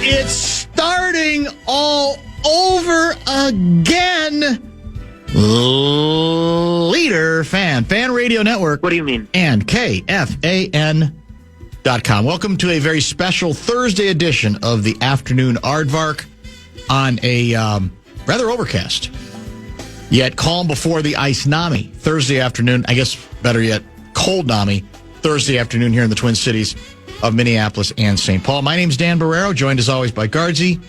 It's starting all over again. Leader Fan Radio Network. What do you mean? And KFAN.com. Welcome to a very special Thursday edition of the Afternoon Aardvark on a rather overcast, yet calm before the ice Nami. Thursday afternoon, I guess better yet, cold Nami. Thursday afternoon here in the Twin Cities of Minneapolis and St. Paul. My name's Dan Barreiro, joined as always by Guardsy.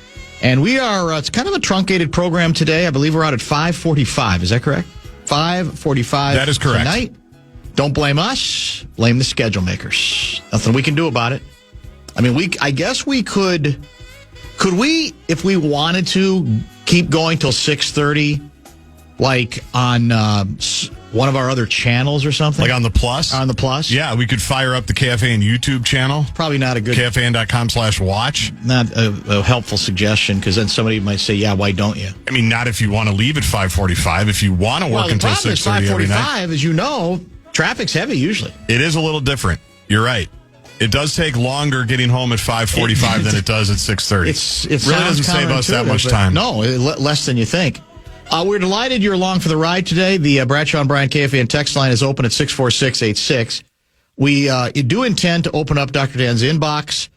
And we are, it's kind of a truncated program today. I believe we're out at 5:45. Is that correct? 5:45. That is correct. Tonight. Don't blame us. Blame the schedule makers. Nothing we can do about it. I mean, I guess we could we, if we wanted to, keep going till 6:30, like on one of our other channels or something? Like on the Plus? On the Plus? Yeah, we could fire up the KFAN YouTube channel. Probably not a good... KFAN.com/watch. Not a helpful suggestion, because then somebody might say, yeah, why don't you? I mean, not if you want to leave at 5:45. If you want to work until 6:30 every night. 5:45, as you know, traffic's heavy usually. It is a little different. You're right. It does take longer getting home at 5:45 than it does at 6:30. It really doesn't save us that much time. No, less than you think. We're delighted you're along for the ride today. The Bradshaw and Bryan KFAN text line is open at 64686. We do intend to open up Dr. Dan's inbox.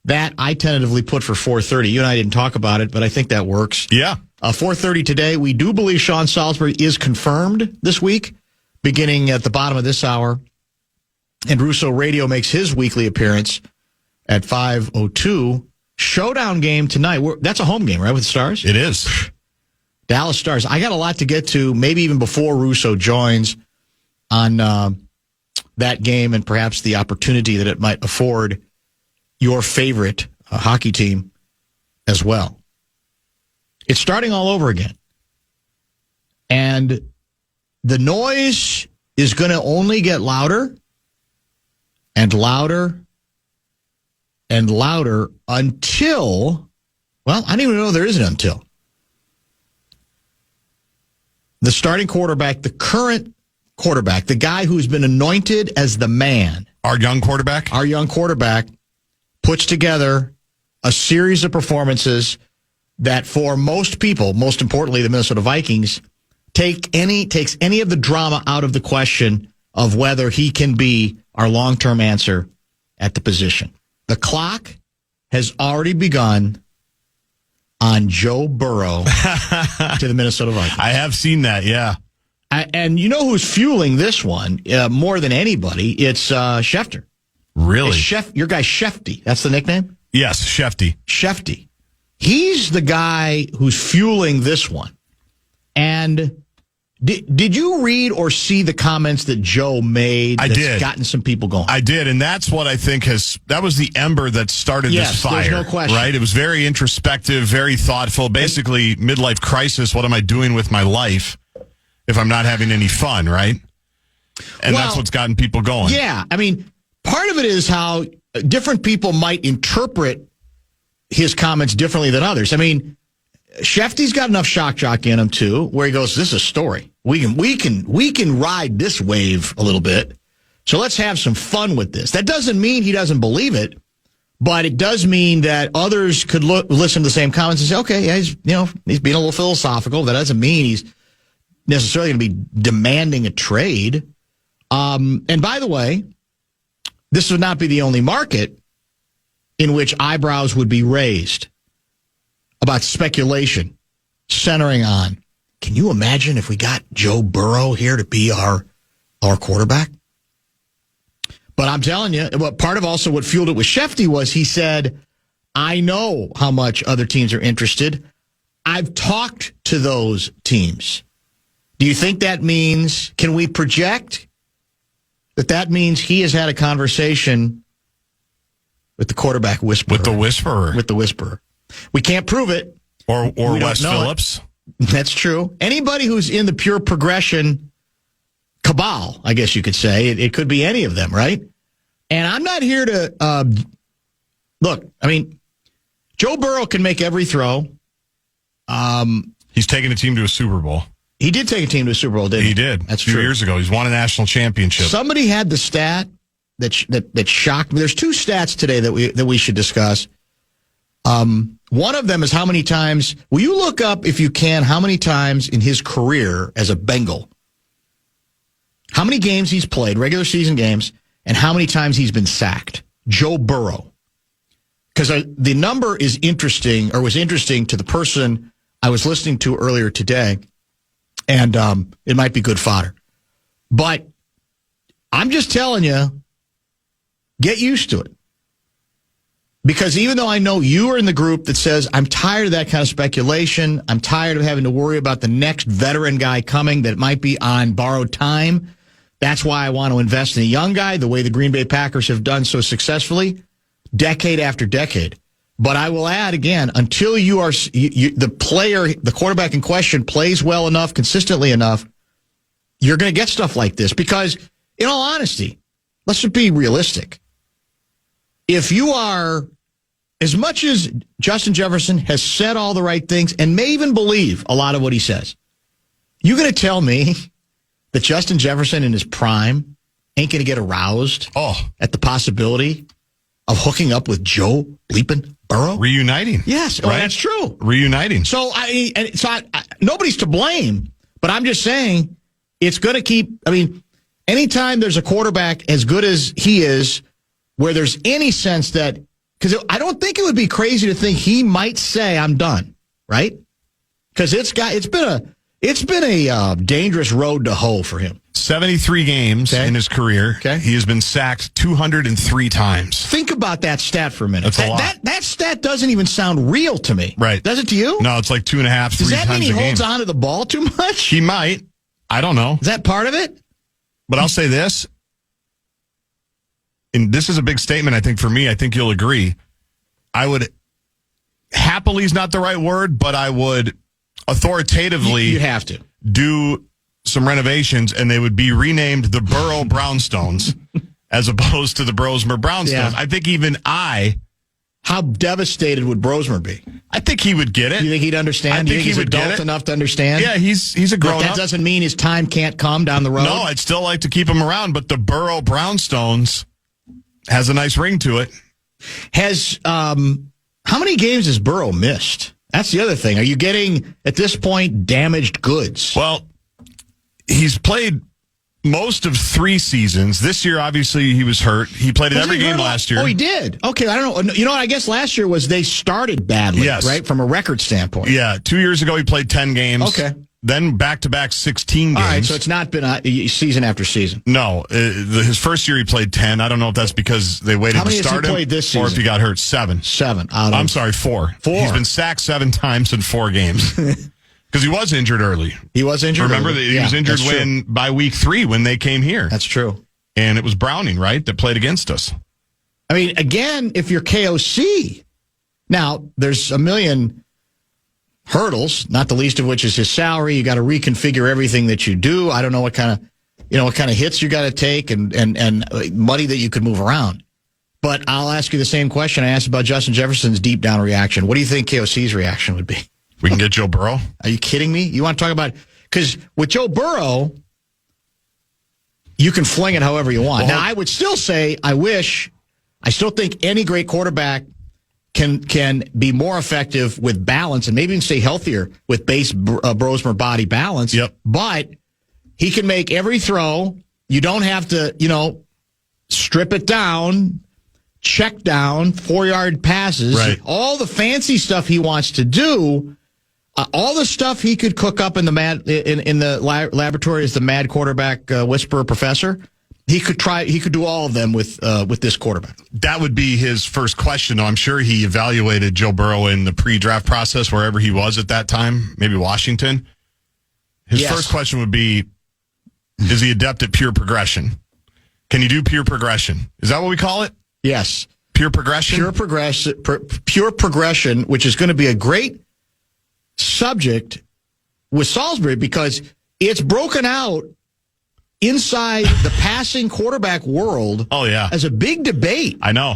That I tentatively put for 4:30. You and I didn't talk about it, but I think that works. Yeah. 4:30 today. We do believe Sean Salisbury is confirmed this week, beginning at the bottom of this hour. And Russo Radio makes his weekly appearance at 5:02. Showdown game tonight. That's a home game, right, with the Stars? It is. Dallas Stars. I got a lot to get to, maybe even before Russo joins, on that game and perhaps the opportunity that it might afford your favorite hockey team as well. It's starting all over again. And the noise is going to only get louder and louder and louder until, well, I don't even know there is an until. The starting quarterback, the current quarterback, the guy who's been anointed as the man. Our young quarterback, puts together a series of performances that for most people, most importantly the Minnesota Vikings, takes any of the drama out of the question of whether he can be our long-term answer at the position. The clock has already begun on Joe Burrow to the Minnesota Vikings. I have seen that, yeah. And you know who's fueling this one more than anybody? It's Schefter. Really? Your guy Shefty. That's the nickname? Yes, Shefty. Shefty. He's the guy who's fueling this one. And did you read or see the comments that Joe made? I did. Gotten some people going. I did, and that's what I think that was the ember that started this fire. There's no question. Right? It was very introspective, very thoughtful, basically midlife crisis. What am I doing with my life if I'm not having any fun, right? And that's what's gotten people going. Yeah. I mean, part of it is how different people might interpret his comments differently than others. I mean, Shefty's got enough shock jock in him too, where he goes, "This is a story. We can ride this wave a little bit. So let's have some fun with this." That doesn't mean he doesn't believe it, but it does mean that others could listen to the same comments and say, "Okay, yeah, he's being a little philosophical." That doesn't mean he's necessarily going to be demanding a trade. And by the way, this would not be the only market in which eyebrows would be raised about speculation centering on, can you imagine if we got Joe Burrow here to be our quarterback? But I'm telling you, part of also what fueled it with Shefty was he said, I know how much other teams are interested. I've talked to those teams. Do you think that means, can we project that means he has had a conversation with the quarterback whisperer? With the whisperer. With the whisperer. We can't prove it. Or Wes Phillips. That's true. Anybody who's in the pure progression cabal, I guess you could say, it could be any of them, right? And I'm not here to look. I mean, Joe Burrow can make every throw. He's taken a team to a Super Bowl. He did take a team to a Super Bowl, didn't he? He did. That's true. A few true. years ago, he's won a national championship. Somebody had the stat that shocked me. There's two stats today that we should discuss. One of them is how many times, will you look up, if you can, how many times in his career as a Bengal, how many games he's played, regular season games, and how many times he's been sacked? Joe Burrow. Because the number is interesting, or was interesting to the person I was listening to earlier today, and it might be good fodder. But I'm just telling you, get used to it. Because even though I know you are in the group that says, I'm tired of that kind of speculation, I'm tired of having to worry about the next veteran guy coming that might be on borrowed time, that's why I want to invest in a young guy, the way the Green Bay Packers have done so successfully, decade after decade. But I will add again, until you are the player, the quarterback in question plays well enough, consistently enough, you're going to get stuff like this. Because, in all honesty, let's just be realistic. If you are, as much as Justin Jefferson has said all the right things and may even believe a lot of what he says, you going to tell me that Justin Jefferson in his prime ain't going to get aroused at the possibility of hooking up with Joe bleeping Burrow? Reuniting. Yes, right? That's true. Reuniting. So, nobody's to blame, but I'm just saying it's going to keep, anytime there's a quarterback as good as he is, where there's any sense that, because I don't think it would be crazy to think he might say, I'm done, right? Because it's been a dangerous road to hoe for him. 73 games in his career. Okay. He has been sacked 203 times. Think about that stat for a minute. That's a lot. That stat doesn't even sound real to me. Right. Does it to you? No, it's like 2.5, 3 times a game. Does that mean he holds on to the ball too much? He might. I don't know. Is that part of it? But I'll say this. And this is a big statement, I think, for me. I think you'll agree. I would, happily is not the right word, but I would authoritatively you have to do some renovations, and they would be renamed the Burrow Brownstones as opposed to the Brosmer Brownstones. Yeah. I think even how devastated would Brosmer be? I think he would get it. You think he'd understand? I think you think he he's would adult get it. enough to understand? Yeah, he's a grown up. That doesn't mean his time can't come down the road. No, I'd still like to keep him around, but the Burrow Brownstones has a nice ring to it. How many games has Burrow missed? That's the other thing. Are you getting, at this point, damaged goods? Well, he's played most of 3 seasons. This year, obviously, he was hurt. He played in every game last year. Oh, he did? Okay, I don't know. You know what? I guess last year was they started badly, right, from a record standpoint. Yeah, 2 years ago, he played 10 games. Okay. Then back-to-back 16 games. All right, so it's not been season after season. No. His first year, he played 10. I don't know if that's because they waited to start him. How many has he played this season? Or if he got hurt. 7. 7. I'm sorry, 4. 4. He's been sacked 7 times in 4 games. Because he was injured early. He was injured Remember early. That he was injured by week 3 when they came here. That's true. And it was Browning, right, that played against us. I mean, again, if you're KOC, now there's a million hurdles, not the least of which is his salary. You got to reconfigure everything that you do. I don't know what kind of hits you got to take and money that you could move around. But I'll ask you the same question I asked about Justin Jefferson's deep down reaction. What do you think KOC's reaction would be? We can get Joe Burrow? Are you kidding me? You want to talk about, because with Joe Burrow, you can fling it however you want. Now, I would still say, I still think any great quarterback can be more effective with balance and maybe even stay healthier with base Brosmer body balance. Yep. But he can make every throw. You don't have to, strip it down, check down, 4-yard passes. Right. All the fancy stuff he wants to do, all the stuff he could cook up in the laboratory as the mad quarterback whisperer professor. He could do all of them with this quarterback. That would be his first question. I'm sure he evaluated Joe Burrow in the pre-draft process wherever he was at that time, maybe Washington. His first question would be, is he adept at pure progression? Can he do pure progression? Is that what we call it? Yes. Pure progression? Pure progression, which is going to be a great subject with Salisbury because it's broken out inside the passing quarterback world. Oh, yeah. As a big debate. I know.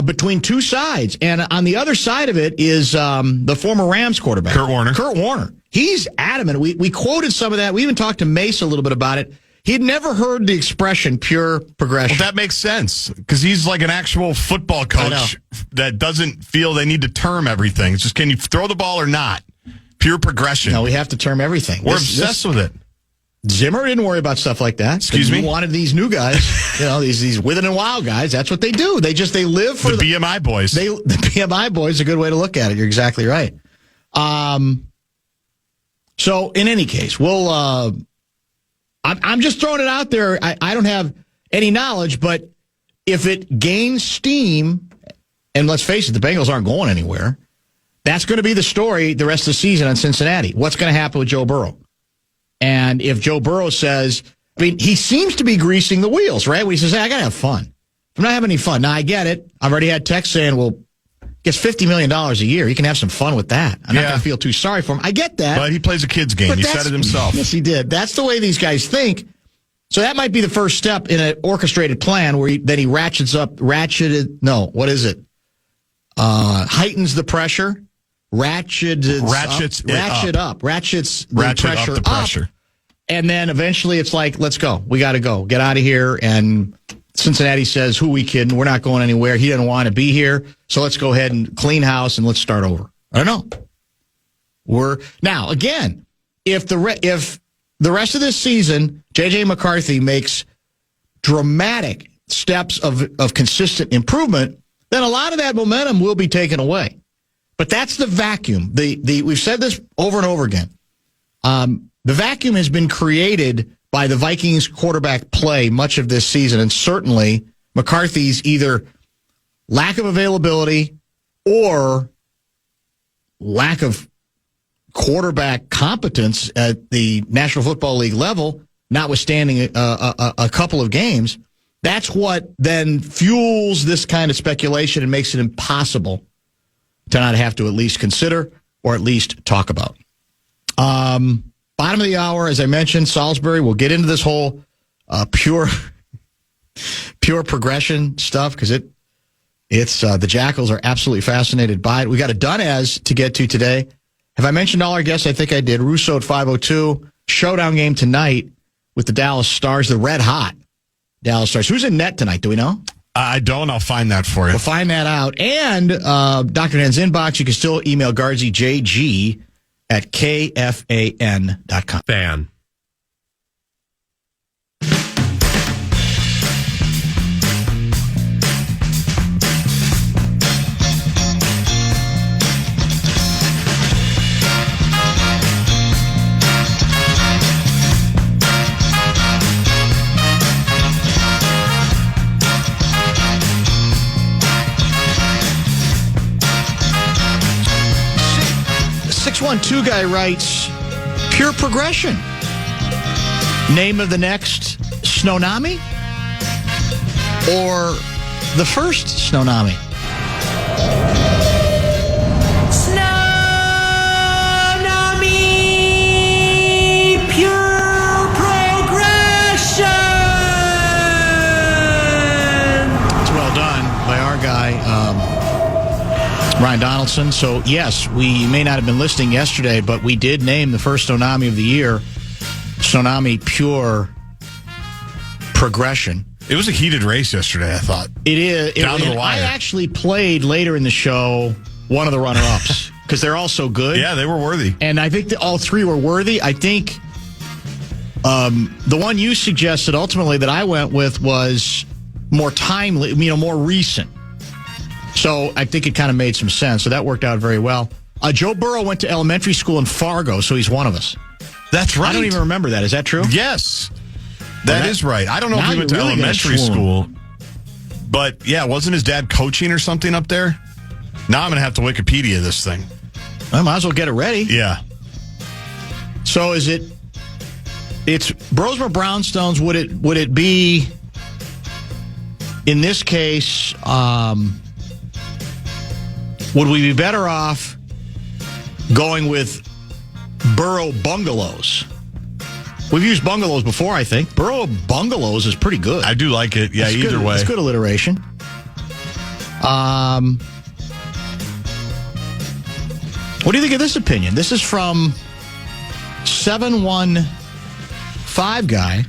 Between two sides. And on the other side of it is the former Rams quarterback. Kurt Warner. He's adamant. We quoted some of that. We even talked to Mace a little bit about it. he'd never heard the expression pure progression. Well, that makes sense because he's like an actual football coach that doesn't feel they need to term everything. It's just, can you throw the ball or not? Pure progression. No, we have to term everything. We're obsessed with it. Zimmer didn't worry about stuff like that. Excuse me? He wanted these new guys, these Within and Wild guys. That's what they do. They live for the BMI boys. The BMI boys is a good way to look at it. You're exactly right. So in any case, we'll. I'm just throwing it out there. I don't have any knowledge, but if it gains steam, and let's face it, the Bengals aren't going anywhere. That's going to be the story the rest of the season on Cincinnati. What's going to happen with Joe Burrow? And if Joe Burrow says, he seems to be greasing the wheels, right? When he says, hey, I got to have fun. If I'm not having any fun. Now, I get it. I've already had texts saying, well, gets $50 million a year. He can have some fun with that. I'm not going to feel too sorry for him. I get that. But he plays a kid's game. He said it himself. Yes, he did. That's the way these guys think. So that might be the first step in an orchestrated plan where then he heightens the pressure. Ratchets the pressure up. And then eventually it's like, let's go. We got to go. Get out of here. And Cincinnati says, who we kidding? We're not going anywhere. He doesn't want to be here. So let's go ahead and clean house and let's start over. I don't know. Now, again, if the rest of this season, JJ McCarthy makes dramatic steps of consistent improvement, then a lot of that momentum will be taken away. But that's the vacuum. We've said this over and over again. The vacuum has been created by the Vikings quarterback play much of this season, and certainly McCarthy's either lack of availability or lack of quarterback competence at the National Football League level, notwithstanding a couple of games. That's what then fuels this kind of speculation and makes it impossible to not have to at least consider or at least talk about. Bottom of the hour, as I mentioned, Salisbury. We'll get into this whole pure progression stuff because it's the Jackals are absolutely fascinated by it. We got a Dunez to get to today. Have I mentioned all our guests? I think I did. Russo at 5:02. Showdown game tonight with the Dallas Stars, the red hot Dallas Stars. Who's in net tonight? Do we know? I don't. I'll find that for you. We'll find that out. And Dr. Dan's inbox, you can still email Guardsy JG at KFAN.com. Fan. Two guy writes, pure progression. Name of the next Snownomi or the first Snownomi? Snownomi, pure progression. It's well done by our guy, Ryan Donaldson. So, yes, we may not have been listening yesterday, but we did name the first Snownomi of the year, Snownomi Pure Progression. It was a heated race yesterday, I thought. It is. Down to the wire. I actually played later in the show one of the runner-ups because they're all so good. Yeah, they were worthy. And I think that all three were worthy. I think the one you suggested ultimately that I went with was more timely, more recent. So I think it kind of made some sense. So that worked out very well. Joe Burrow went to elementary school in Fargo, so he's one of us. That's right. I don't even remember that. Is that true? Yes. That is right. I don't know if he went to really elementary school. But, yeah, wasn't his dad coaching or something up there? Now I'm going to have to Wikipedia this thing. I might as well get it ready. Yeah. So it's Brosmer Brownstones. Would it be, in this case, would we be better off going with Burrow Bungalows? We've used bungalows before, I think. Burrow Bungalows is pretty good. I do like it. Yeah, either way. It's good alliteration. What do you think of this opinion? This is from 715 guy.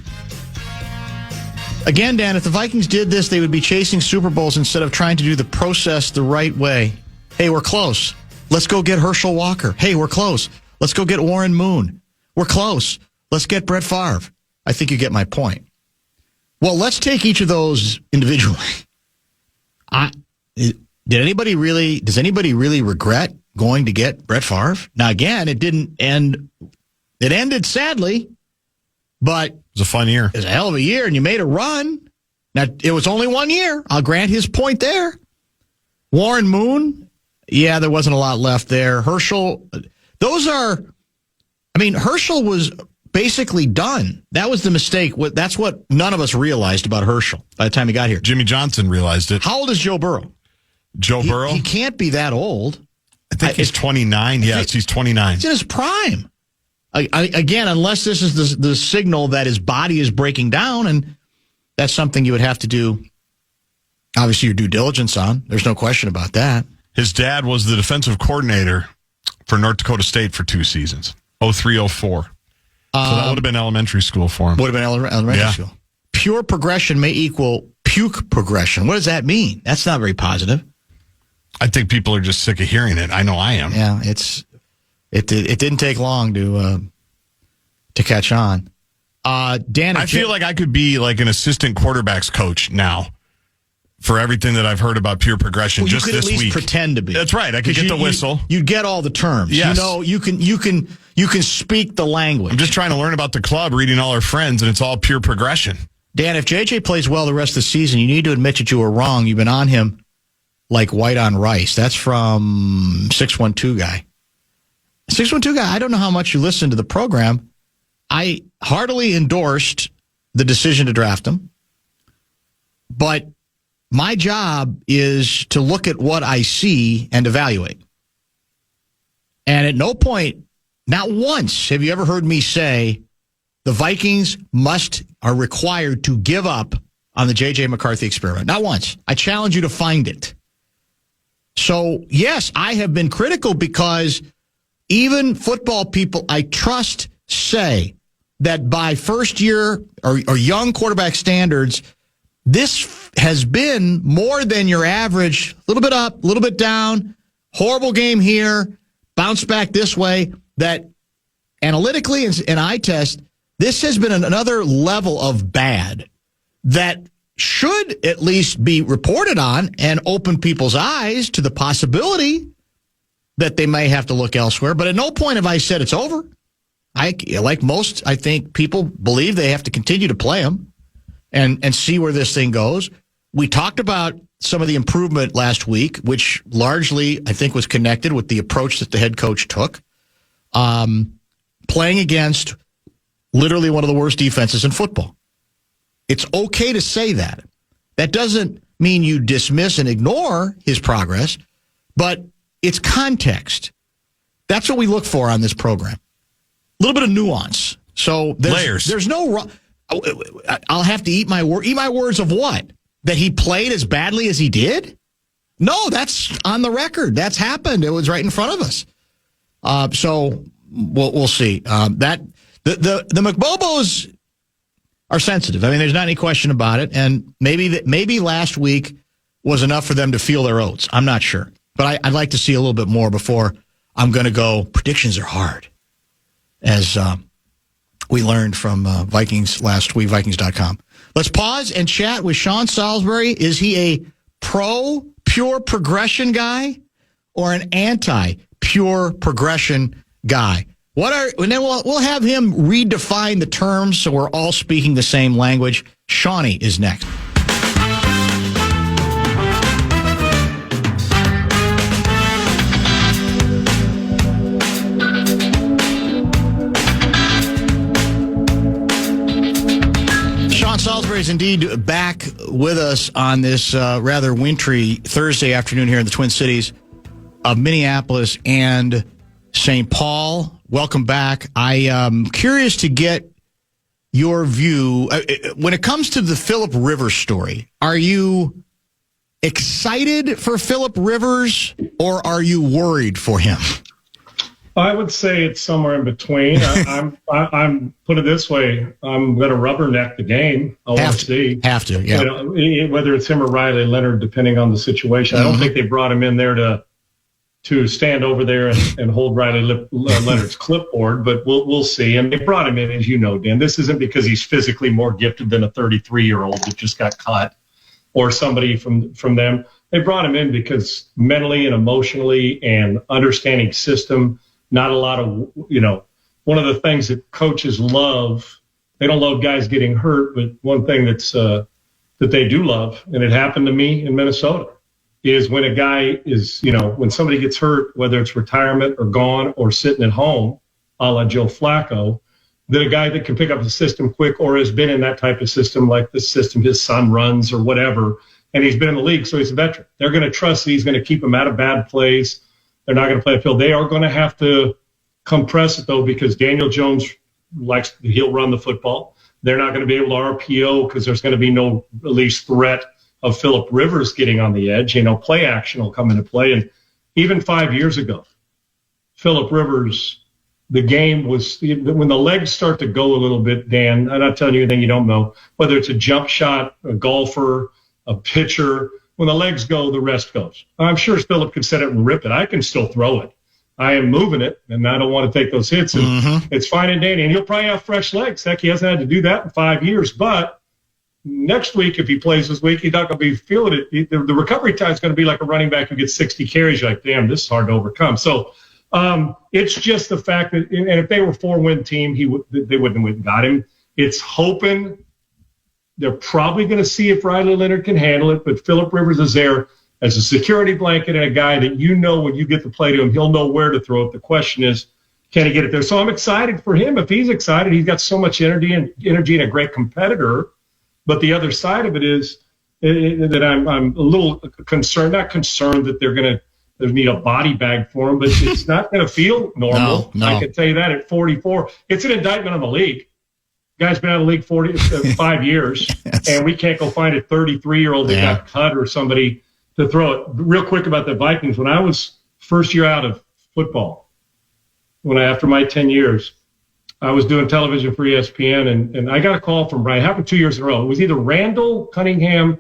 Again, Dan, if the Vikings did this, they would be chasing Super Bowls instead of trying to do the process the right way. Hey, we're close. Let's go get Herschel Walker. Hey, we're close. Let's go get Warren Moon. We're close. Let's get Brett Favre. I think you get my point. Well, let's take each of those individually. Does anybody really regret going to get Brett Favre? Now, again, it didn't end. It ended sadly, but It was a fun year. it was a hell of a year, and you made a run. Now, it was only 1 year. I'll grant his point there. Warren Moon, yeah, there wasn't a lot left there. Herschel, Herschel was basically done. That was the mistake. That's what none of us realized about Herschel by the time he got here. Jimmy Johnson realized it. How old is Joe Burrow? Joe Burrow? He can't be that old. I think he's 29. Yes, he's 29. He's in his prime. Again, unless this is the signal that his body is breaking down, and that's something you would have to do, obviously, your due diligence on. There's no question about that. His dad was the defensive coordinator for North Dakota State for 2 seasons, 03-04. So that would have been elementary school for him. Would have been elementary school. Pure progression may equal puke progression. What does that mean? That's not very positive. I think people are just sick of hearing it. I know I am. Yeah, it didn't take long to catch on. Dan, I feel like I could be like an assistant quarterback's coach now for everything that I've heard about pure progression just this week. You could at least pretend to be. That's right. I could get the whistle. You get all the terms. Yes. You can speak the language. I'm just trying to learn about the club, reading all our friends, and it's all pure progression. Dan, if JJ plays well the rest of the season, you need to admit that you were wrong. You've been on him like white on rice. That's from 612 guy. 612 guy, I don't know how much you listen to the program. I heartily endorsed the decision to draft him. But my job is to look at what I see and evaluate. And at no point, not once, have you ever heard me say the Vikings are required to give up on the JJ McCarthy experiment. Not once. I challenge you to find it. So, yes, I have been critical because even football people I trust say that by first year or young quarterback standards, this has been more than your average, a little bit up, a little bit down, horrible game here, bounce back this way, that analytically and eye test, this has been another level of bad that should at least be reported on and open people's eyes to the possibility that they may have to look elsewhere. But at no point have I said it's over. I think people believe they have to continue to play them and see where this thing goes. We talked about some of the improvement last week, which largely, I think, was connected with the approach that the head coach took. Playing against literally one of the worst defenses in football. It's okay to say that. That doesn't mean you dismiss and ignore his progress, but it's context. That's what we look for on this program. A little bit of nuance. So layers. There's no. I'll have to eat my words of what? That he played as badly as he did? No, that's on the record. That's happened. It was right in front of us. So we'll see. The McBobos are sensitive. I mean, there's not any question about it. And maybe last week was enough for them to feel their oats. I'm not sure. But I'd like to see a little bit more before I'm going to go, predictions are hard. As we learned from Vikings last week, Vikings.com. Let's pause and chat with Sean Salisbury. Is he a pro-pure progression guy or an anti-pure progression guy? And then we'll have him redefine the terms so we're all speaking the same language. Shawnee is next. Sean Salisbury is indeed back with us on this rather wintry Thursday afternoon here in the Twin Cities of Minneapolis and St. Paul. Welcome back. I am curious to get your view. When it comes to the Phillip Rivers story, are you excited for Phillip Rivers or are you worried for him? I would say it's somewhere in between. I'm put it this way. I'm going to rubberneck the game. I want to see. Have to, yeah. Whether it's him or Riley Leonard, depending on the situation. I don't think they brought him in there to stand over there and hold Riley Leonard's clipboard, but we'll see. And they brought him in, as you know, Dan. This isn't because he's physically more gifted than a 33-year-old that just got cut or somebody from them. They brought him in because mentally and emotionally and understanding system, not a lot of, one of the things that coaches love, they don't love guys getting hurt, but one thing that they do love, and it happened to me in Minnesota, is when a guy is, when somebody gets hurt, whether it's retirement or gone or sitting at home, a la Joe Flacco, that a guy that can pick up the system quick or has been in that type of system, like the system his son runs or whatever, and he's been in the league, so he's a veteran. They're going to trust that he's going to keep him out of bad plays. They're not going to play the field. They are going to have to compress it, though, because Daniel Jones he'll run the football. They're not going to be able to RPO because there's going to be no at least threat of Phillip Rivers getting on the edge. Play action will come into play. And even 5 years ago, Phillip Rivers, the game was, when the legs start to go a little bit, Dan, I'm not telling you anything you don't know, whether it's a jump shot, a golfer, a pitcher, when the legs go, the rest goes. I'm sure Phillip could set it and rip it. I can still throw it. I am moving it, and I don't want to take those hits. And it's fine and dandy. And he'll probably have fresh legs. Heck, he hasn't had to do that in 5 years. But next week, if he plays this week, he's not going to be feeling it. The recovery time is going to be like a running back who gets 60 carries. You're like, damn, this is hard to overcome. So it's just the fact that, and if they were a 4-win team, they wouldn't have got him. It's hoping. They're probably going to see if Riley Leonard can handle it, but Phillip Rivers is there as a security blanket and a guy that when you get to play to him, he'll know where to throw it. The question is, can he get it there? So I'm excited for him. If he's excited, he's got so much energy and a great competitor. But the other side of it is that I'm a little concerned, not concerned that they're going to need a body bag for him, but it's not going to feel normal. No. I can tell you that at 44. It's an indictment on the league. Guy's been out of the league 5 years, yes. And we can't go find a 33-year-old that got cut or somebody to throw it. Real quick about the Vikings. When I was first year out of football, after my 10 years, I was doing television for ESPN, and I got a call from Brian. It happened 2 years in a row. It was either Randall Cunningham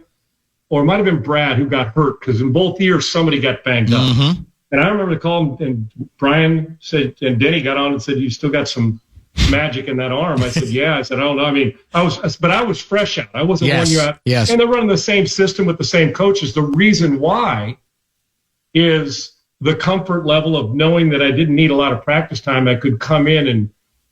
or it might have been Brad who got hurt, because in both years somebody got banged up. And I remember the call, and Brian said, and Denny got on and said, "You still got some magic in that arm?" I said, "Yeah." I said, "I don't know." I mean, I was fresh out. I wasn't 1 year out. Yes. And they're running the same system with the same coaches. The reason why is the comfort level of knowing that I didn't need a lot of practice time. I could come in and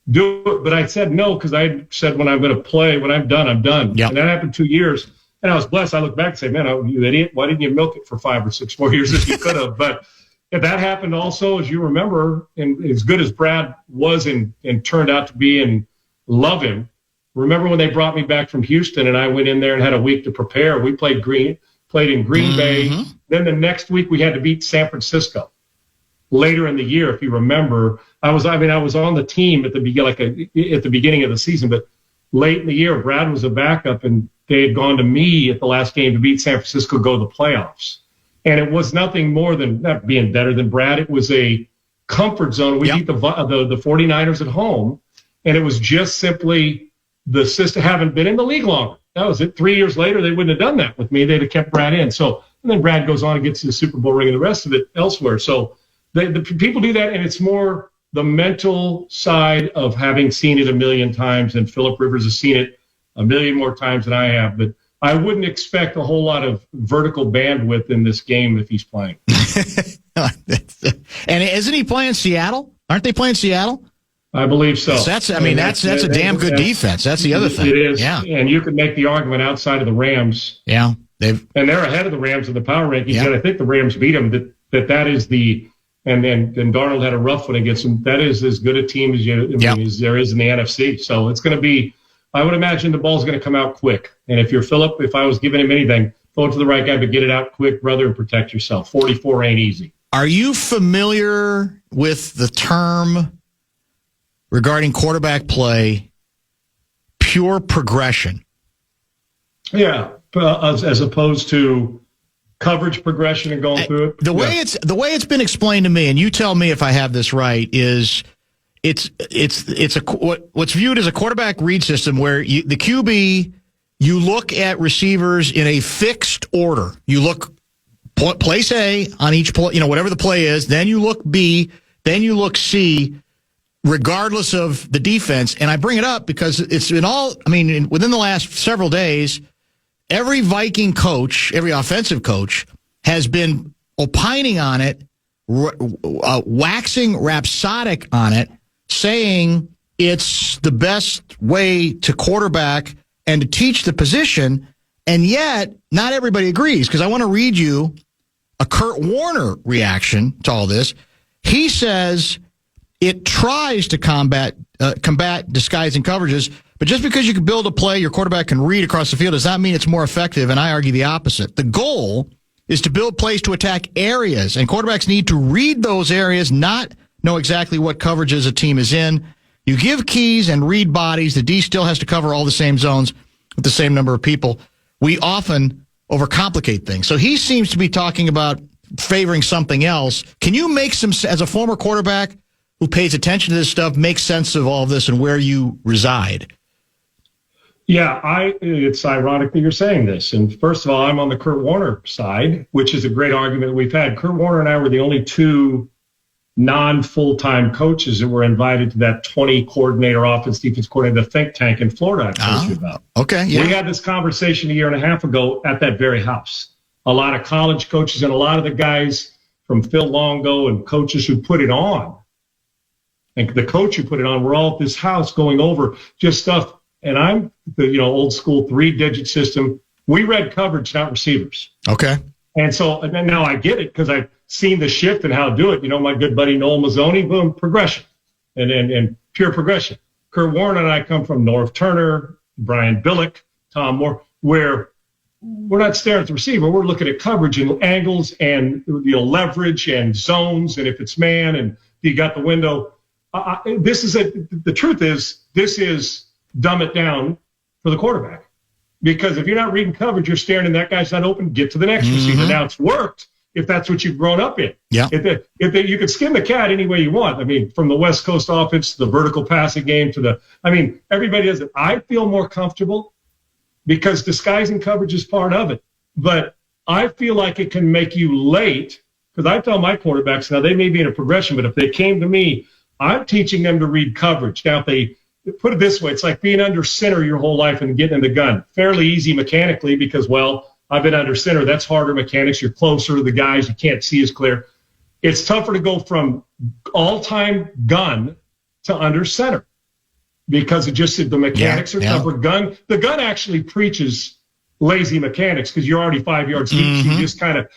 do it. But I said no, because I said when I'm going to play, when I'm done, I'm done. Yep. And that happened 2 years. And I was blessed. I look back and say, man, you idiot. Why didn't you milk it for 5 or 6 more years if you could have? But if that happened also, as you remember, and as good as Brad was and turned out to be, and love him, remember when they brought me back from Houston and I went in there and had a week to prepare? We played in Green Bay. Then the next week we had to beat San Francisco. Later in the year, if you remember, I was on the team at the beginning of the season, but late in the year, Brad was a backup, and they had gone to me at the last game to beat San Francisco, go to the playoffs. And it was nothing more than not being better than Brad. It was a comfort zone. We beat the 49ers at home, and it was just simply the system. Haven't been in the league longer. That was it. 3 years later, they wouldn't have done that with me. They'd have kept Brad in. So, and then Brad goes on and gets to the Super Bowl ring and the rest of it elsewhere. So the people do that, and it's more the mental side of having seen it a million times, and Phillip Rivers has seen it a million more times than I have. But I wouldn't expect a whole lot of vertical bandwidth in this game if he's playing. And isn't he playing Seattle? Aren't they playing Seattle? I believe so. That's a damn good defense. That's the other thing. It is. Yeah. And you could make the argument outside of the Rams. Yeah. And they're ahead of the Rams in the power rankings. Yeah. And I think the Rams beat them. That is the and Darnold had a rough one against them. That is as good a team as as there is in the NFC. So it's going to be. I would imagine the ball's going to come out quick. And if you're Phillip, if I was giving him anything, throw it to the right guy, but get it out quick, brother, and protect yourself. 44 ain't easy. Are you familiar with the term regarding quarterback play, pure progression? Yeah, as opposed to coverage progression and going through it. The way it's been explained to me, and you tell me if I have this right, is it's what's viewed as a quarterback read system where the QB, you look at receivers in a fixed order. You look place A on each play, whatever the play is, then you look B, then you look C, regardless of the defense. And I bring it up because it's been within the last several days, every Viking coach, every offensive coach has been opining on it, waxing rhapsodic on it, saying it's the best way to quarterback and to teach the position, and yet not everybody agrees, because I want to read you a Kurt Warner reaction to all this. He says it tries to combat disguising coverages, but just because you can build a play your quarterback can read across the field does not mean it's more effective, and I argue the opposite. The goal is to build plays to attack areas, and quarterbacks need to read those areas, not know exactly what coverages a team is in. You give keys and read bodies. The D still has to cover all the same zones with the same number of people. We often overcomplicate things. So he seems to be talking about favoring something else. Can you make as a former quarterback who pays attention to this stuff, make sense of all of this and where you reside? Yeah, it's ironic that you're saying this. And first of all, I'm on the Kurt Warner side, which is a great argument we've had. Kurt Warner and I were the only two non-full-time coaches that were invited to that 20-coordinator offense defense coordinator, the think tank in Florida I told you about. Okay, yeah. We had this conversation a year and a half ago at that very house. A lot of college coaches and a lot of the guys from Phil Longo and coaches who put it on, and the coach who put it on, were all at this house going over just stuff. And I'm the old school 3-digit system. We read coverage, not receivers. Okay. And so and now I get it because I've seen the shift and how to do it. My good buddy Noel Mazzoni, boom, progression and pure progression. Kurt Warner and I come from Norv Turner, Brian Billick, Tom Moore, where we're not staring at the receiver. We're looking at coverage and angles and leverage and zones. And if it's man and you got the window, the truth is this is dumb it down for the quarterback. Because if you're not reading coverage, you're staring and that guy's not open, get to the next receiver. Now, it's worked if that's what you've grown up in. Yeah. If you could skin the cat any way you want. I mean, from the West Coast offense to the vertical passing game everybody does it. I feel more comfortable because disguising coverage is part of it. But I feel like it can make you late, because I tell my quarterbacks, now they may be in a progression, but if they came to me, I'm teaching them to read coverage. Now, if they put it this way, it's like being under center your whole life and getting in the gun. Fairly easy mechanically because, I've been under center. That's harder mechanics. You're closer to the guys. You can't see as clear. It's tougher to go from all-time gun to under center because the mechanics are tougher. The gun actually preaches lazy mechanics because you're already 5 yards deep. So you just kind of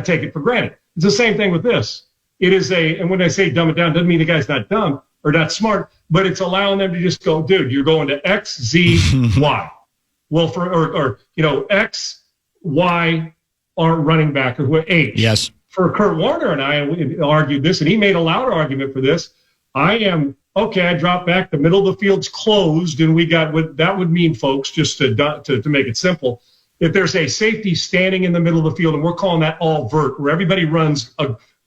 take it for granted. It's the same thing with this. It is and when I say dumb it down, doesn't mean the guy's not dumb or not smart, but it's allowing them to just go, dude, you're going to X, Z, Y. Well, X, Y, are running back or H. Yes. For Kurt Warner and I argued this, and he made a louder argument for this. I dropped back, the middle of the field's closed, and we got what that would mean, folks, just to make it simple. If there's a safety standing in the middle of the field, and we're calling that all vert, where everybody runs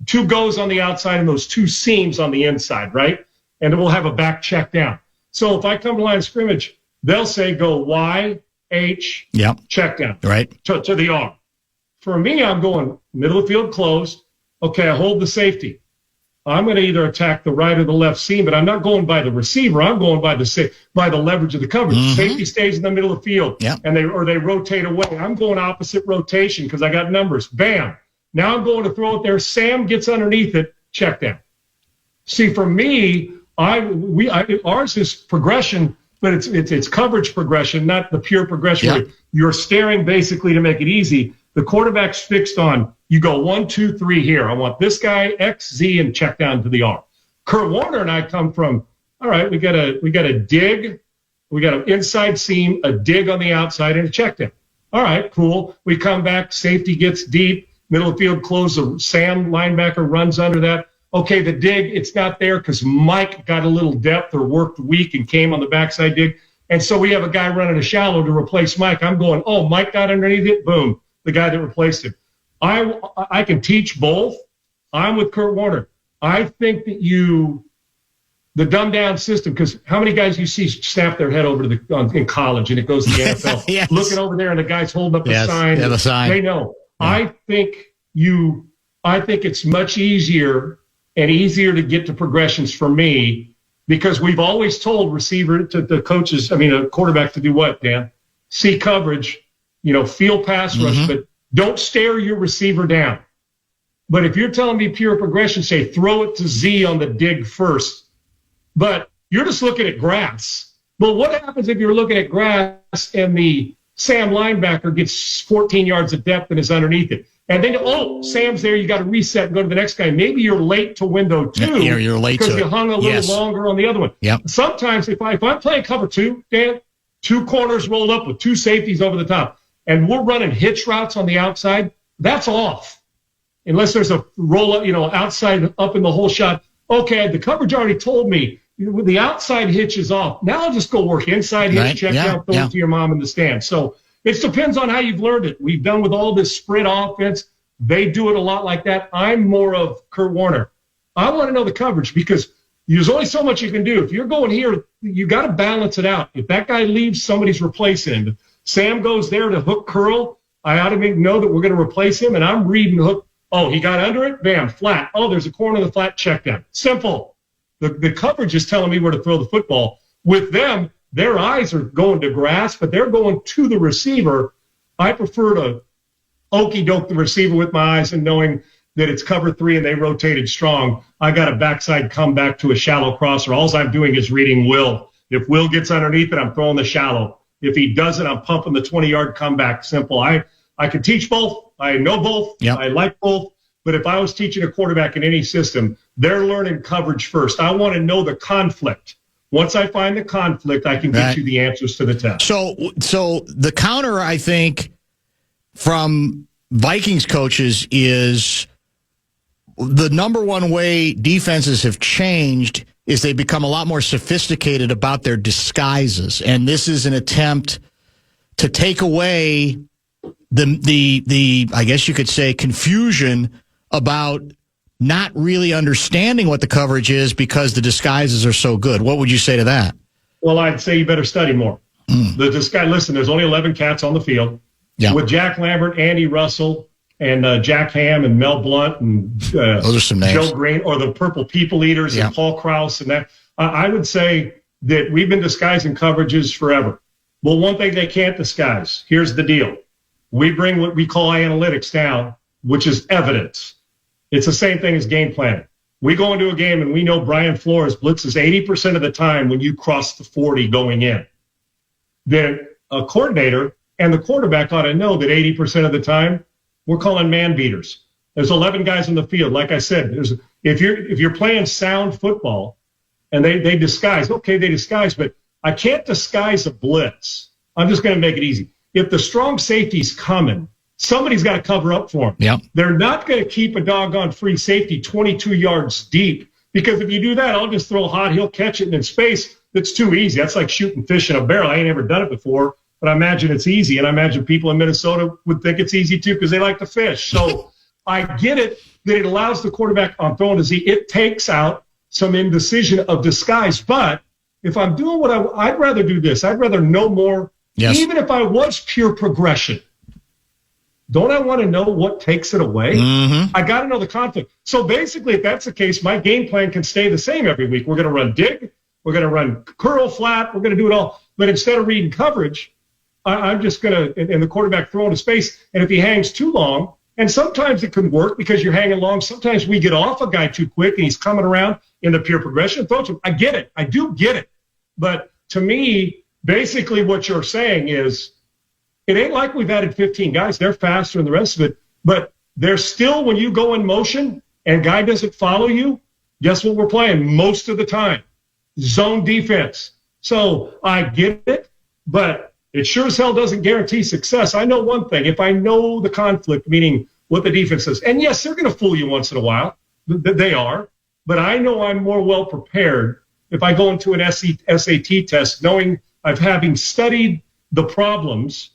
2 goes on the outside and those 2 seams on the inside, right? And we'll have a back check down. So if I come to line of scrimmage, they'll say go Y, H, check down, right, to the R. For me, I'm going middle of the field closed. Okay, I hold the safety. I'm going to either attack the right or the left seam, but I'm not going by the receiver. I'm going by the leverage of the coverage. Safety stays in the middle of the field, and they rotate away. I'm going opposite rotation because I got numbers. Bam. Now I'm going to throw it there. Sam gets underneath it. Check down. See, for me, ours is progression, but it's coverage progression, not the pure progression. Where you're staring basically to make it easy. The quarterback's fixed on, you go 1, 2, 3 here. I want this guy, X, Z, and check down to the R. Kurt Warner and I come from, all right, we got a dig, we got an inside seam, a dig on the outside, and a check down. All right, cool. We come back, safety gets deep, middle of the field closed, the Sam linebacker runs under that. Okay, the dig, it's not there because Mike got a little depth or worked weak and came on the backside dig. And so we have a guy running a shallow to replace Mike. I'm going, Mike got underneath it, boom, the guy that replaced him. I can teach both. I'm with Kurt Warner. I think that the dumbed down system, because how many guys you see snap their head over to in college and it goes to the NFL, yes. looking over there and the guy's holding up the sign. Yeah, the sign. They know. Yeah. I think it's much easier to get to progressions for me, because we've always told receiver to the coaches, a quarterback, to do what, Dan? See coverage, feel pass rush, but don't stare your receiver down. But if you're telling me pure progression, say throw it to Z on the dig first, but you're just looking at grass. Well, what happens if you're looking at grass and the Sam linebacker gets 14 yards of depth and is underneath it? And then, Sam's there, you got to reset and go to the next guy. Maybe you're late to window 2. Yeah, you're late because you hung a little longer on the other one. Yep. Sometimes if I'm playing cover 2, Dan, 2 corners rolled up with 2 safeties over the top, and we're running hitch routes on the outside, that's off. Unless there's a roll up, outside up in the whole shot. Okay, the coverage already told me the outside hitch is off. Now I'll just go work inside hitch, check out, throw it to your mom in the stand. So it depends on how you've learned it. We've done with all this sprint offense. They do it a lot like that. I'm more of Kurt Warner. I want to know the coverage, because there's only so much you can do. If you're going here, you got to balance it out. If that guy leaves, somebody's replacing him. If Sam goes there to hook curl, I ought to know that we're going to replace him, and I'm reading hook. Oh, he got under it? Bam, flat. Oh, there's a corner of the flat, check down. Simple. The coverage is telling me where to throw the football. With them, their eyes are going to grass, but they're going to the receiver. I prefer to okey-doke the receiver with my eyes and knowing that it's cover 3 and they rotated strong. I got a backside come back to a shallow crosser. All I'm doing is reading Will. If Will gets underneath it, I'm throwing the shallow. If he doesn't, I'm pumping the 20-yard comeback. Simple. I can teach both. I know both. Yep. I like both. But if I was teaching a quarterback in any system, they're learning coverage first. I want to know the conflict. Once I find the conflict, I can get you the answers to the test. So the counter, I think, from Vikings coaches is the number one way defenses have changed is they become a lot more sophisticated about their disguises. And this is an attempt to take away the I guess you could say, confusion about not really understanding what the coverage is because the disguises are so good. What would you say to that? Well, I'd say you better study more. Listen, there's only 11 cats on the field. Yeah. With Jack Lambert, Andy Russell, and Jack Ham and Mel Blount and those are some names. Joe Green, or the Purple People Eaters and Paul Krause and that. I would say that we've been disguising coverages forever. Well, one thing they can't disguise. Here's the deal. We bring what we call analytics down, which is evidence. It's the same thing as game planning. We go into a game and we know Brian Flores blitzes 80% of the time when you cross the 40 going in. Then a coordinator and the quarterback ought to know that 80% of the time we're calling man beaters. There's 11 guys on the field. Like I said, if you're playing sound football and they disguise, but I can't disguise a blitz. I'm just going to make it easy. If the strong safety's coming, somebody's got to cover up for him. Yep. They're not going to keep a doggone free safety 22 yards deep, because if you do that, I'll just throw hot. He'll catch it in space. That's too easy. That's like shooting fish in a barrel. I ain't ever done it before, but I imagine it's easy. And I imagine people in Minnesota would think it's easy too because they like to fish. So I get it that it allows the quarterback on throwing to Z. It takes out some indecision of disguise. But if I'm doing what I'd rather do this. I'd rather know more. Yes. Even if I was pure progression, don't I want to know what takes it away? Mm-hmm. I got to know the conflict. So basically, if that's the case, my game plan can stay the same every week. We're going to run dig. We're going to run curl flat. We're going to do it all. But instead of reading coverage, I'm just going to, and the quarterback throwing to space. And if he hangs too long, and sometimes it can work because you're hanging long. Sometimes we get off a guy too quick and he's coming around in the pure progression. Throw to him. I get it. I do get it. But to me, basically what you're saying is it ain't like we've added 15 guys. They're faster and the rest of it. But there's still, when you go in motion and guy doesn't follow you, guess what we're playing most of the time? Zone defense. So I get it, but it sure as hell doesn't guarantee success. I know one thing. If I know the conflict, meaning what the defense is, and yes, they're going to fool you once in a while. They are. But I know I'm more well prepared if I go into an SAT test knowing having studied the problems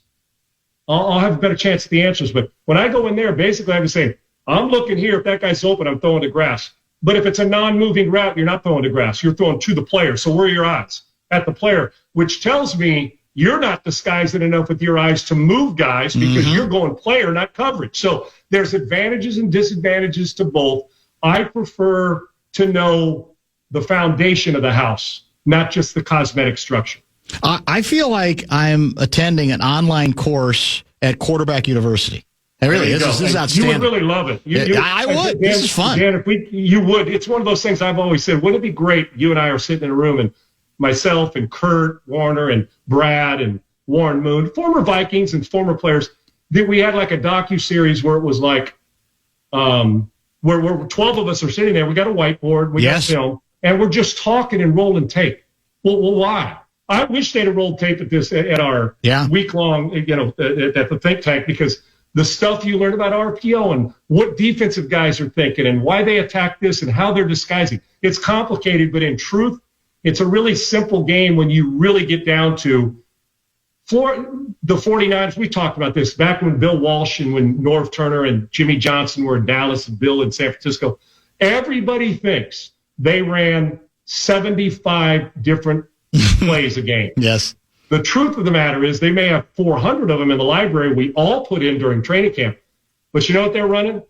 I'll have a better chance at the answers. But when I go in there, basically I'm saying, I'm looking here. If that guy's open, I'm throwing to grass. But if it's a non-moving route, you're not throwing to grass. You're throwing to the player. So where are your eyes? At the player, which tells me you're not disguising enough with your eyes to move guys because you're going player, not coverage. So there's advantages and disadvantages to both. I prefer to know the foundation of the house, not just the cosmetic structure. I feel like I'm attending an online course at Quarterback University. It really is. This is outstanding. You would really love it. I would. Dan, this is fun. Dan, you would. It's one of those things I've always said. Wouldn't it be great? You and I are sitting in a room, and myself and Kurt Warner and Brad and Warren Moon, former Vikings and former players, that we had like a docu-series where it was like, where 12 of us are sitting there. We got a whiteboard, we got film, and we're just talking and rolling tape. Well, why? I wish they'd have rolled tape at our week-long, at the think tank, because the stuff you learn about RPO and what defensive guys are thinking and why they attack this and how they're disguising. It's complicated, but in truth, it's a really simple game when you really get down to for the 49ers. We talked about this back when Bill Walsh and when Norv Turner and Jimmy Johnson were in Dallas and Bill in San Francisco. Everybody thinks they ran 75 different plays a game. Yes. The truth of the matter is they may have 400 of them in the library we all put in during training camp. But you know what they're running?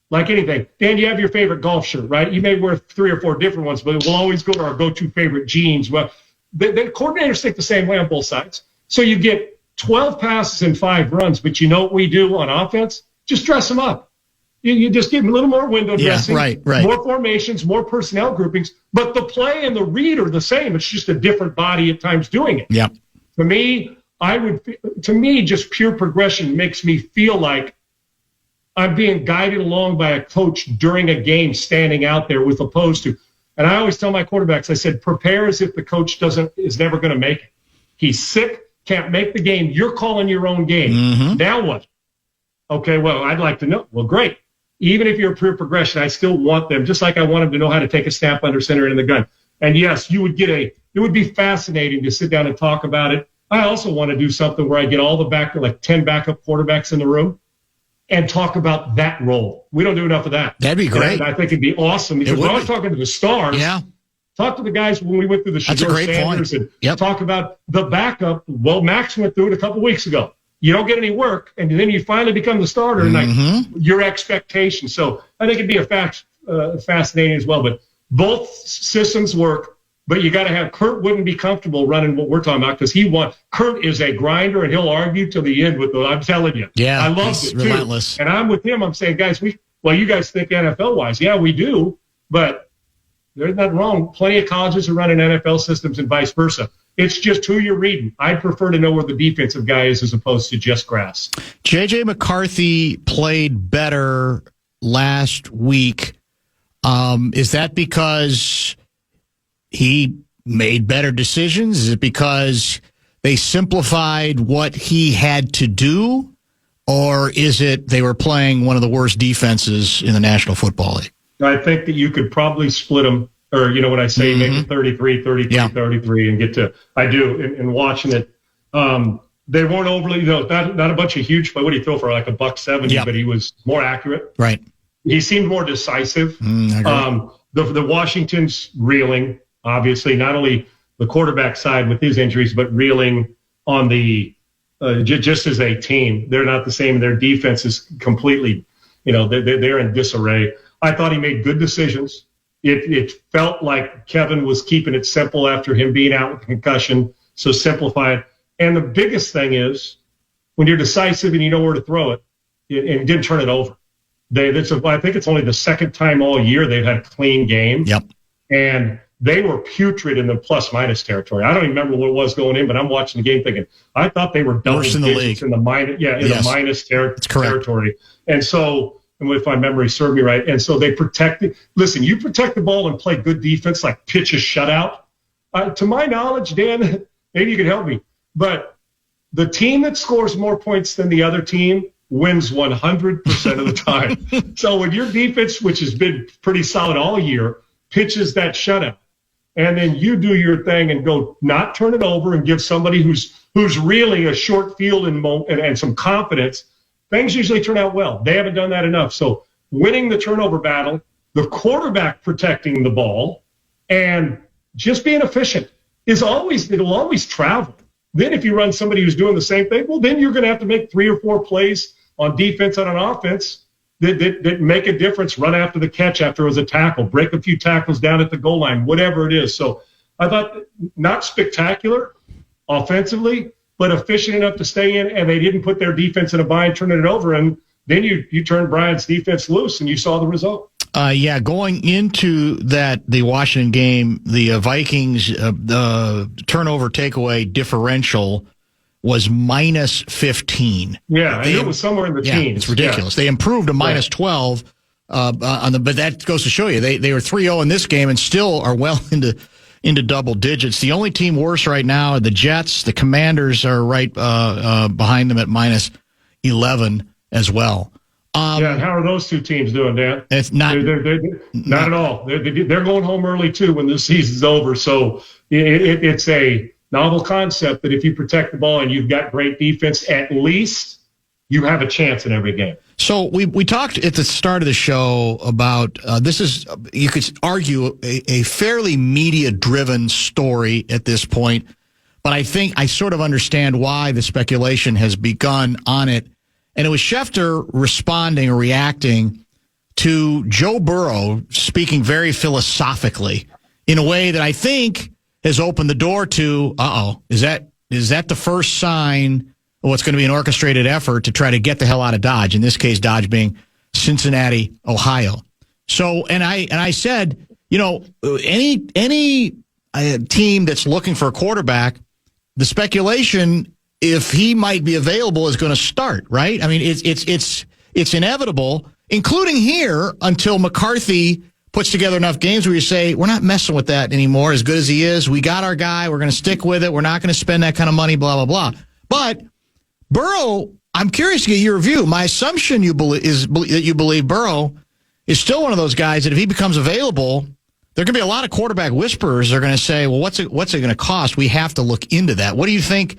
Like anything. Dan, you have your favorite golf shirt, right? You may wear 3 or 4 different ones, but we'll always go to our go-to favorite jeans. Well, the coordinators think the same way on both sides. So you get 12 passes and 5 runs, but you know what we do on offense? Just dress them up. You just give them a little more window dressing, right. More formations, more personnel groupings, but the play and the read are the same. It's just a different body at times doing it. Yeah. To me, just pure progression makes me feel like I'm being guided along by a coach during a game standing out there with opposed to. And I always tell my quarterbacks, I said, prepare as if the coach is never going to make it. He's sick, can't make the game. You're calling your own game. Now what? Okay, well, I'd like to know. Well, great. Even if you're a pure progression, I still want them, just like I want them to know how to take a snap under center in the gun. And yes, it would be fascinating to sit down and talk about it. I also want to do something where I get all the like 10 backup quarterbacks in the room and talk about that role. We don't do enough of that. That'd be great. And I think it'd be awesome because when I was talking to the stars, talk to the guys when we went through the Shedeur Sanders and talk about the backup. Well, Max went through it a couple weeks ago. You don't get any work, and then you finally become the starter, and like your expectations. So I think it'd be fascinating as well. But both systems work, but you got to have Kurt wouldn't be comfortable running what we're talking about because Kurt is a grinder, and he'll argue till the end with the. I'm telling you, I loved it relentless. Too. And I'm with him. I'm saying, guys, you guys think NFL wise, yeah, we do, but there's nothing wrong. Plenty of colleges are running NFL systems and vice versa. It's just who you're reading. I'd prefer to know where the defensive guy is as opposed to just grass. JJ McCarthy played better last week. Is that because he made better decisions? Is it because they simplified what he had to do? Or is it they were playing one of the worst defenses in the National Football League? I think that you could probably split them. Or, when I say make it 33, 33, and get to, I do, in watching it. They weren't overly, not a bunch of huge, but what did he throw for, like $170, but he was more accurate. Right. He seemed more decisive. The Washington's reeling, obviously, not only the quarterback side with his injuries, but reeling on the, just as a team. They're not the same. Their defense is completely, they're in disarray. I thought he made good decisions. It felt like Kevin was keeping it simple after him being out with concussion, so simplify it. And the biggest thing is when you're decisive and you know where to throw it, and didn't turn it over. I think it's only the second time all year they've had a clean game. Yep. And they were putrid in the plus-minus territory. I don't even remember what it was going in, but I'm watching the game thinking, I thought they were double digits in the league. In the minus territory. And so, and if my memory served me right. And so they protected. Listen, you protect the ball and play good defense, like pitch a shutout. To my knowledge, Dan, maybe you can help me, but the team that scores more points than the other team wins 100% of the time. So when your defense, which has been pretty solid all year, pitches that shutout, and then you do your thing and go not turn it over and give somebody who's who's really a short field and some confidence, things usually turn out well. They haven't done that enough. So winning the turnover battle, the quarterback protecting the ball, and just being efficient it'll always travel. Then if you run somebody who's doing the same thing, well, then you're going to have to make 3 or 4 plays on defense and on offense that make a difference. Run after the catch after it was a tackle, break a few tackles down at the goal line, whatever it is. So I thought not spectacular offensively, but efficient enough to stay in, and they didn't put their defense in a bind, turning it over, and then you turned Bryant's defense loose, and you saw the result. Going into the Washington game, the Vikings the turnover takeaway differential was minus 15. Yeah, it was somewhere in the teens. It's ridiculous. Yeah. They improved to minus 12 but that goes to show you they were 3-0 in this game and still are well into double digits. The only team worse right now are the Jets. The Commanders are right behind them at minus 11 as well. And how are those two teams doing, Dan? It's not not at all. They're going home early too when this season's over. So it's a novel concept that if you protect the ball and you've got great defense, at least you have a chance in every game. So we talked at the start of the show about this is, you could argue, a fairly media-driven story at this point, but I think I sort of understand why the speculation has begun on it. And it was Schefter responding or reacting to Joe Burrow speaking very philosophically in a way that I think has opened the door to, is that the first sign of what's going to be an orchestrated effort to try to get the hell out of Dodge? In this case, Dodge being Cincinnati, Ohio. So, and I said, any team that's looking for a quarterback, the speculation, if he might be available, is going to start, right? I mean, it's inevitable, including here, until McCarthy puts together enough games where you say, we're not messing with that anymore. As good as he is, we got our guy. We're going to stick with it. We're not going to spend that kind of money, blah, blah, blah. But Burrow, I'm curious to get your view. My assumption is that you believe Burrow is still one of those guys that if he becomes available, there are going to be a lot of quarterback whisperers. They're going to say, well, what's it going to cost? We have to look into that. What do you think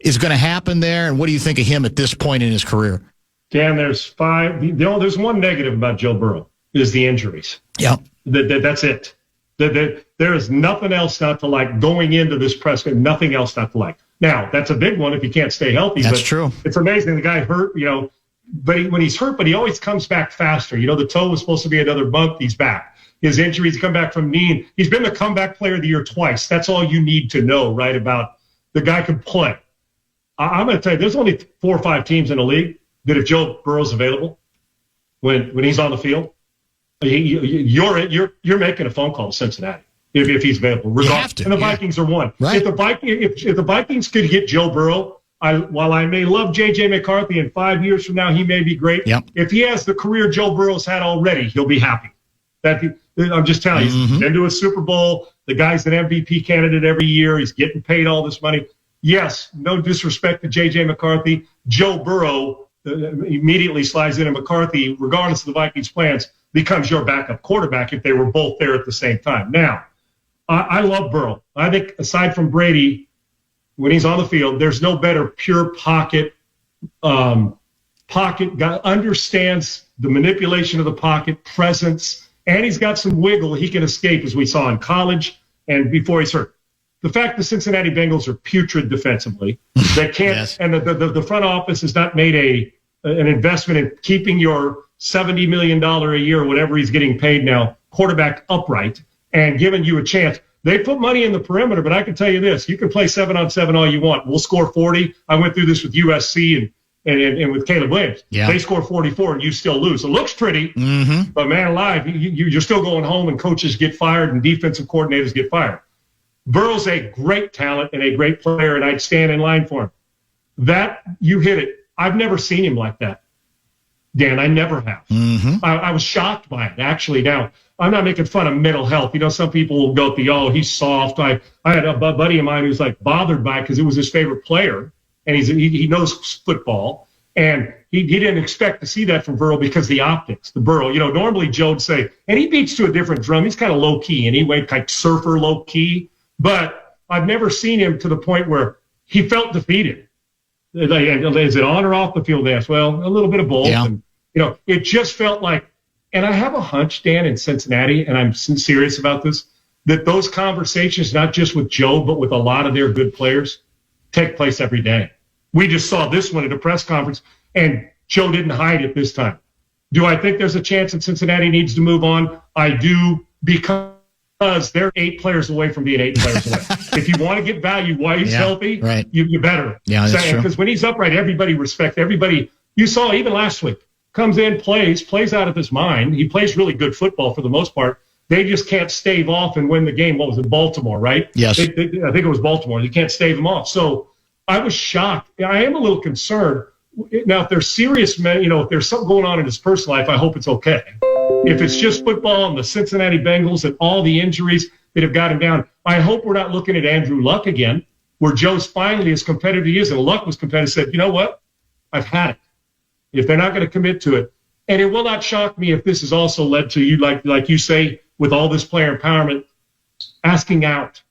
is going to happen there, and what do you think of him at this point in his career? Dan, there's 5. There's one negative about Joe Burrow is the injuries. Yeah, that's it. There is nothing else not to like going into this press. Nothing else not to like. Now, that's a big one if you can't stay healthy. That's true. It's amazing. The guy hurt, but when he's hurt, but he always comes back faster. The toe was supposed to be another month. He's back. His injuries come back from knee. He's been the comeback player of the year twice. That's all you need to know, right, about the guy can play. I'm going to tell you, there's only 4 or 5 teams in the league that if Joe Burrow's available, when he's on the field, you're making a phone call to Cincinnati if he's available. Regardless. And the Vikings are one. Right. If the Vikings could get Joe Burrow, while I may love JJ McCarthy, in 5 years from now he may be great. Yep. If he has the career Joe Burrow's had already, he'll be happy. I'm just telling you, he's been to a Super Bowl. The guy's an MVP candidate every year. He's getting paid all this money. Yes, no disrespect to JJ McCarthy. Joe Burrow immediately slides into McCarthy, regardless of the Vikings' plans, becomes your backup quarterback if they were both there at the same time. Now, I love Burrow. I think aside from Brady, when he's on the field, there's no better pure pocket guy. Understands the manipulation of the pocket, presence, and he's got some wiggle. He can escape, as we saw in college and before he's hurt. The fact the Cincinnati Bengals are putrid defensively, they can't, yes. And the front office has not made an investment in keeping your $70 million a year, or whatever he's getting paid now, quarterback upright and giving you a chance. They put money in the perimeter, but I can tell you this: you can play 7-on-7 all you want. We'll score 40. I went through this with USC and with Caleb Williams. Yeah. They score 44 and you still lose. It looks pretty, but man alive, you're still going home and coaches get fired and defensive coordinators get fired. Burrow's a great talent and a great player, and I'd stand in line for him. That, you hit it. I've never seen him like that, Dan. I never have. I was shocked by it, actually. Now, I'm not making fun of mental health. Some people will go, he's soft. I had a buddy of mine who's like bothered by it because it was his favorite player, and he knows football, and he didn't expect to see that from Burrow because the optics, the Burrow. Normally Joe would say, and he beats to a different drum. He's kind of low-key anyway, like surfer low-key. But I've never seen him to the point where he felt defeated. Like, is it on or off the field? Yes. Well, a little bit of both. Yeah. And, it just felt like, and I have a hunch, Dan, in Cincinnati, and I'm serious about this, that those conversations, not just with Joe, but with a lot of their good players, take place every day. We just saw this one at a press conference, and Joe didn't hide it this time. Do I think there's a chance that Cincinnati needs to move on? I do, because they're 8 players away from being 8 players away. If you want to get value while he's healthy, right. you better. Yeah, that's true. Because when he's upright, everybody respects everybody. You saw even last week, comes in, plays out of his mind. He plays really good football for the most part. They just can't stave off and win the game. What was it, Baltimore, right? Yes. I think it was Baltimore. They can't stave them off. So I was shocked. I am a little concerned. Now, if there's serious, if there's something going on in his personal life, I hope it's okay. If it's just football and the Cincinnati Bengals and all the injuries that have got him down, I hope we're not looking at Andrew Luck again, where Joe's finally as competitive as he is, and Luck was competitive, said, you know what? I've had it. If they're not going to commit to it. And it will not shock me if this has also led to you, like you say, with all this player empowerment, asking out,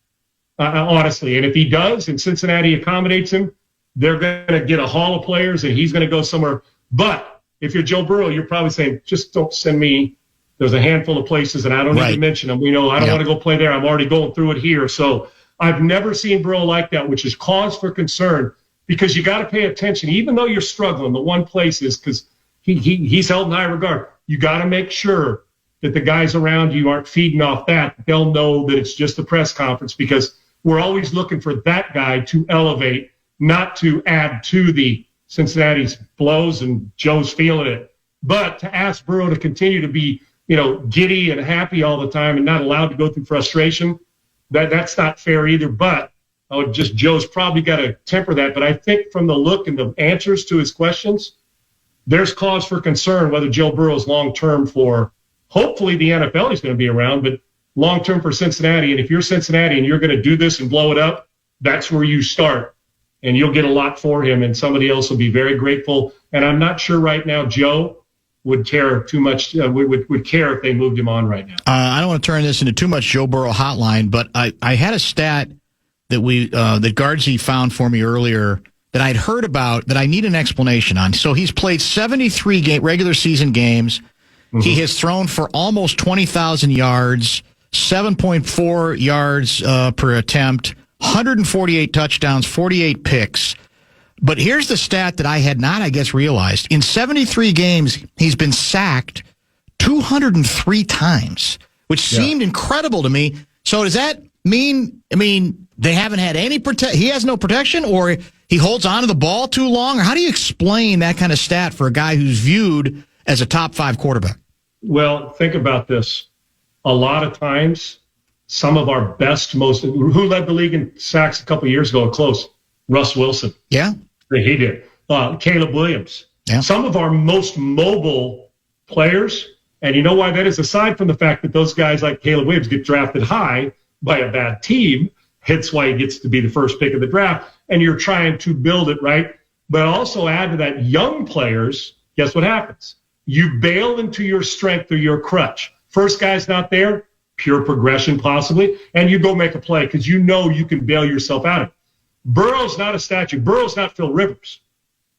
honestly. And if he does and Cincinnati accommodates him, they're going to get a haul of players and he's going to go somewhere. But if you're Joe Burrow, you're probably saying, just don't send me. There's a handful of places, and I don't need to mention them. I don't want to go play there. I'm already going through it here. So I've never seen Burrow like that, which is cause for concern, because you got to pay attention. Even though you're struggling, the one place is because he's held in high regard. You got to make sure that the guys around you aren't feeding off that. They'll know that it's just a press conference, because we're always looking for that guy to elevate, not to add to the Cincinnati's blows, and Joe's feeling it. But to ask Burrow to continue to be, giddy and happy all the time and not allowed to go through frustration, that's not fair either. But Joe's probably got to temper that. But I think from the look and the answers to his questions, there's cause for concern whether Joe Burrow's long-term for, hopefully the NFL he's going to be around, but long-term for Cincinnati. And if you're Cincinnati and you're going to do this and blow it up, that's where you start. And you'll get a lot for him, and somebody else will be very grateful. And I'm not sure right now Joe would care too much, would care if they moved him on right now. I don't want to turn this into too much Joe Burrow hotline, but I had a stat that that Guardsy found for me earlier that I'd heard about that I need an explanation on. So he's played 73 regular season games. Mm-hmm. He has thrown for almost 20,000 yards, 7.4 yards per attempt, 148 touchdowns, 48 picks. But here's the stat that I had not, I guess, realized. In 73 games, he's been sacked 203 times, which seemed incredible to me. So does that mean, they haven't had any he has no protection, or he holds on to the ball too long? Or how do you explain that kind of stat for a guy who's viewed as a top 5 quarterback? Well, think about this. A lot of times, some of our best, who led the league in sacks a couple of years ago, close? Russ Wilson. Yeah. He did. Caleb Williams. Yeah. Some of our most mobile players, and you know why that is? Aside from the fact that those guys like Caleb Williams get drafted high by a bad team, hence why he gets to be the first pick of the draft, and you're trying to build it, right? But also add to that young players, guess what happens? You bail into your strength or your crutch. First guy's not there, pure progression possibly, and you go make a play because you know you can bail yourself out of it. Burrow's not a statue. Burrow's not Phil Rivers.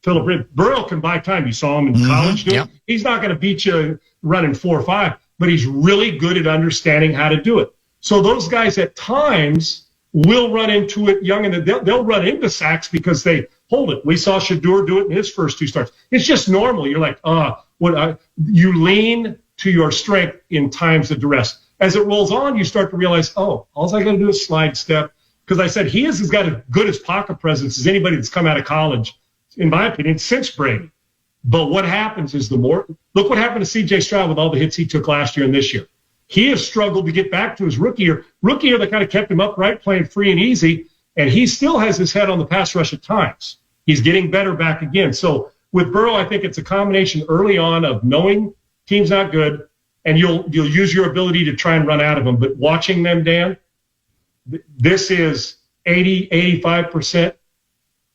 Burrow can buy time. You saw him in college do it. Yep. He's not going to beat you running 4 or 5, but he's really good at understanding how to do it. So those guys at times will run into it young, and they'll run into sacks because they hold it. We saw Shedeur do it in his first 2 starts. It's just normal. You're like, you lean to your strength in times of duress. As it rolls on, you start to realize, all I got to do is slide step. Because I said he's got as good as pocket presence as anybody that's come out of college, in my opinion, since Brady. But what happens is look what happened to C.J. Stroud with all the hits he took last year and this year. He has struggled to get back to his rookie year. Rookie year that kind of kept him upright, playing free and easy, and he still has his head on the pass rush at times. He's getting better back again. So with Burrow, I think it's a combination early on of knowing team's not good, and you'll use your ability to try and run out of them. But watching them, Dan, this is 80, 85%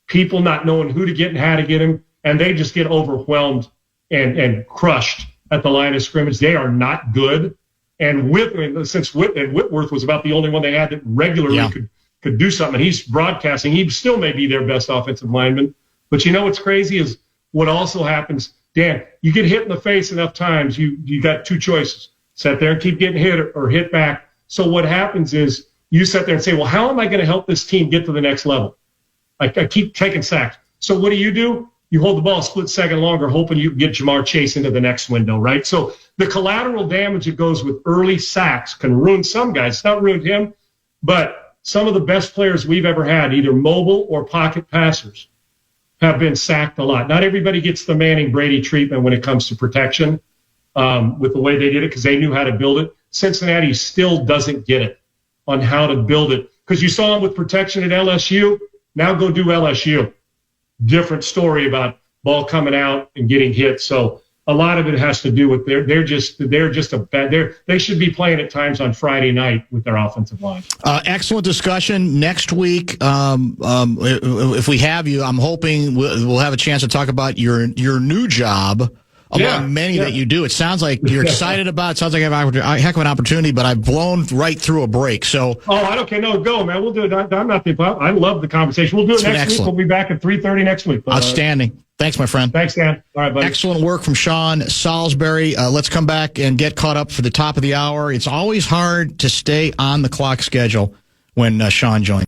people not knowing who to get and how to get him, and they just get overwhelmed and crushed at the line of scrimmage. They are not good. And since Whitworth was about the only one they had that regularly could could do something. He's broadcasting. He still may be their best offensive lineman. But you know what's crazy is what also happens, Dan, you get hit in the face enough times, you got two choices. Sit there and keep getting hit or hit back. So what happens is you sit there and say, well, how am I going to help this team get to the next level? I keep taking sacks. So what do? You hold the ball a split second longer, hoping you get Jamar Chase into the next window, right? So the collateral damage that goes with early sacks can ruin some guys. It's not ruined him, but some of the best players we've ever had, either mobile or pocket passers, have been sacked a lot. Not everybody gets the Manning-Brady treatment when it comes to protection with the way they did it because they knew how to build it. Cincinnati still doesn't get it on how to build it because you saw them with protection at LSU. Now go do LSU. Different story about ball coming out and getting hit. So a lot of it has to do with they should be playing at times on Friday night with their offensive line. Excellent discussion next week. If we have you, I'm hoping we'll have a chance to talk about your new job among many that you do. It sounds like you're excited about it. Sounds like a heck of an opportunity, but I've blown right through a break. So, I don't care. No, go, man. We'll do it. I'm not the problem. I love the conversation. We'll do it next week. We'll be back at 3:30 next week. Outstanding. Thanks, my friend. Thanks, Dan. All right, buddy. Excellent work from Sean Salisbury. Let's come back and get caught up for the top of the hour. It's always hard to stay on the clock schedule when Sean joins.